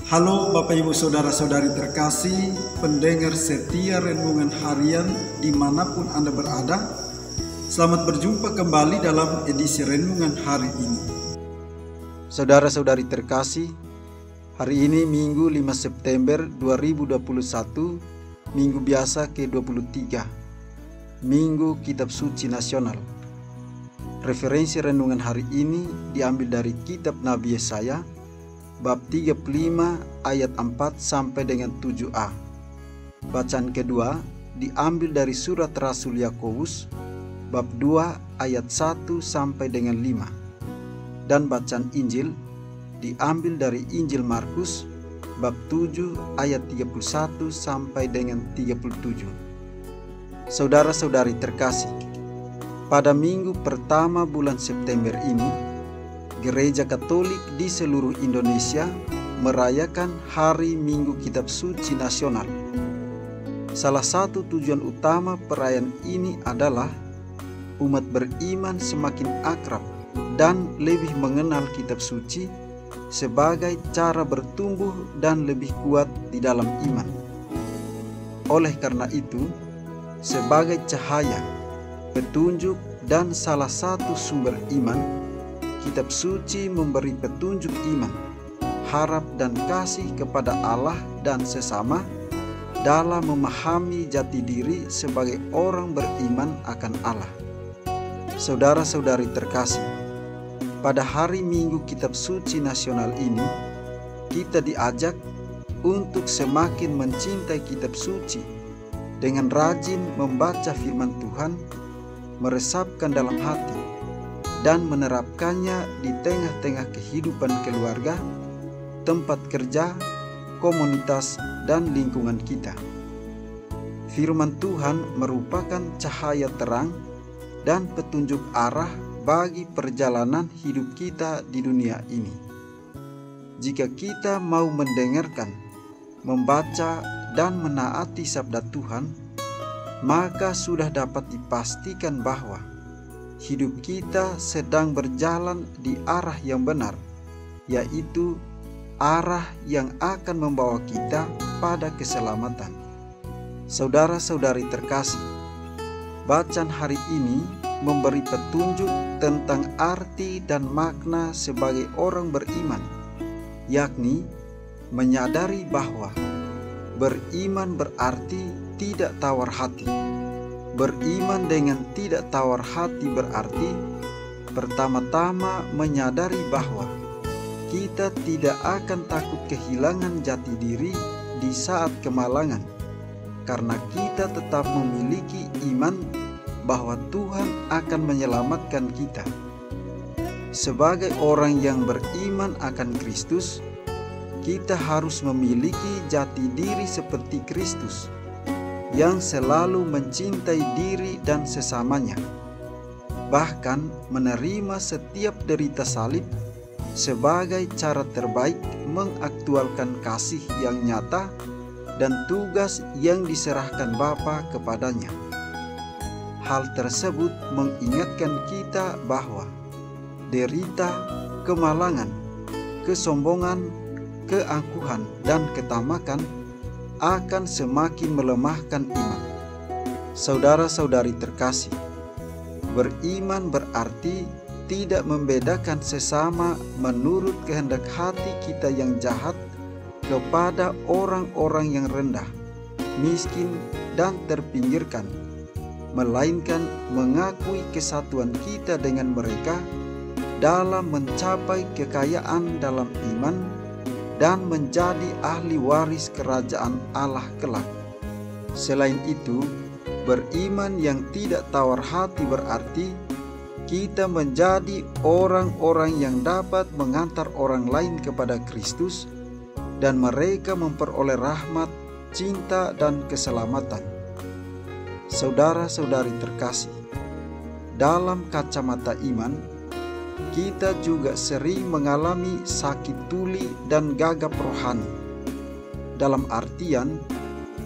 Halo Bapak Ibu Saudara-saudari terkasih, pendengar setia Renungan Harian dimanapun Anda berada. Selamat berjumpa kembali dalam edisi Renungan hari ini. Saudara-saudari terkasih, hari ini Minggu 5 September 2021, Minggu biasa ke-23, Minggu Kitab Suci Nasional. Referensi renungan hari ini diambil dari Kitab Nabi Yesaya, bab 35 ayat 4 sampai dengan 7a. Bacaan kedua diambil dari surat Rasul Yakobus, bab 2 ayat 1 sampai dengan 5. Dan bacaan Injil diambil dari Injil Markus, bab 7 ayat 31 sampai dengan 37. Saudara-saudari terkasih, pada minggu pertama bulan September ini, Gereja Katolik di seluruh Indonesia merayakan Hari Minggu Kitab Suci Nasional. Salah satu tujuan utama perayaan ini adalah umat beriman semakin akrab dan lebih mengenal Kitab Suci sebagai cara bertumbuh dan lebih kuat di dalam iman. Oleh karena itu, sebagai cahaya, petunjuk, dan salah satu sumber iman, Kitab Suci memberi petunjuk iman, harap dan kasih kepada Allah dan sesama dalam memahami jati diri sebagai orang beriman akan Allah. Saudara-saudari terkasih, pada hari Minggu Kitab Suci Nasional ini, kita diajak untuk semakin mencintai Kitab Suci dengan rajin membaca firman Tuhan, meresapkan dalam hati, dan menerapkannya di tengah-tengah kehidupan keluarga, tempat kerja, komunitas, dan lingkungan kita. Firman Tuhan merupakan cahaya terang dan petunjuk arah bagi perjalanan hidup kita di dunia ini. Jika kita mau mendengarkan, membaca, dan menaati sabda Tuhan, maka sudah dapat dipastikan bahwa hidup kita sedang berjalan di arah yang benar, yaitu arah yang akan membawa kita pada keselamatan. Saudara-saudari terkasih, bacaan hari ini memberi petunjuk tentang arti dan makna sebagai orang beriman, yakni menyadari bahwa beriman berarti tidak tawar hati. Beriman dengan tidak tawar hati berarti pertama-tama menyadari bahwa kita tidak akan takut kehilangan jati diri di saat kemalangan, karena kita tetap memiliki iman bahwa Tuhan akan menyelamatkan kita. Sebagai orang yang beriman akan Kristus, kita harus memiliki jati diri seperti Kristus, yang selalu mencintai diri dan sesamanya, bahkan menerima setiap derita salib sebagai cara terbaik mengaktualkan kasih yang nyata dan tugas yang diserahkan Bapa kepadanya. Hal tersebut mengingatkan kita bahwa derita, kemalangan, kesombongan, keangkuhan, dan ketamakan akan semakin melemahkan iman. Saudara-saudari terkasih, beriman berarti tidak membedakan sesama menurut kehendak hati kita yang jahat kepada orang-orang yang rendah, miskin, dan terpinggirkan, melainkan mengakui kesatuan kita dengan mereka dalam mencapai kekayaan dalam iman dan menjadi ahli waris kerajaan Allah kelak. Selain itu, beriman yang tidak tawar hati berarti kita menjadi orang-orang yang dapat mengantar orang lain kepada Kristus dan mereka memperoleh rahmat, cinta, dan keselamatan. Saudara-saudari terkasih, dalam kacamata iman, kita juga sering mengalami sakit tuli dan gagap rohani. Dalam artian,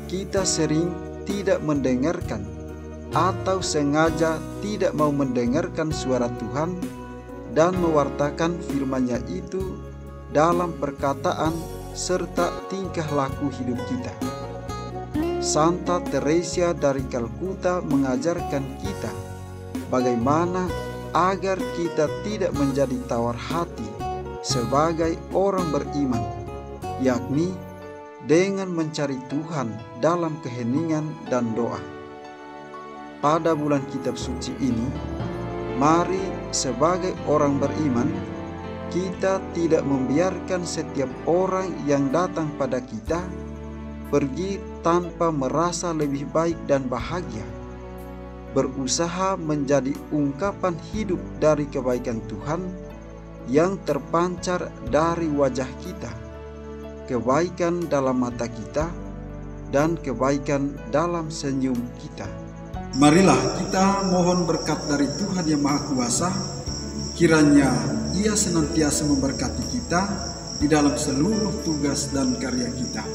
kita sering tidak mendengarkan atau sengaja tidak mau mendengarkan suara Tuhan dan mewartakan firman-Nya itu dalam perkataan serta tingkah laku hidup kita. Santa Teresia dari Kalkuta mengajarkan kita bagaimana agar kita tidak menjadi tawar hati sebagai orang beriman, yakni dengan mencari Tuhan dalam keheningan dan doa. Pada bulan kitab suci ini, mari sebagai orang beriman, kita tidak membiarkan setiap orang yang datang pada kita pergi tanpa merasa lebih baik dan bahagia, berusaha menjadi ungkapan hidup dari kebaikan Tuhan yang terpancar dari wajah kita, kebaikan dalam mata kita, dan kebaikan dalam senyum kita. Marilah kita mohon berkat dari Tuhan Yang Maha Kuasa, kiranya Ia senantiasa memberkati kita di dalam seluruh tugas dan karya kita.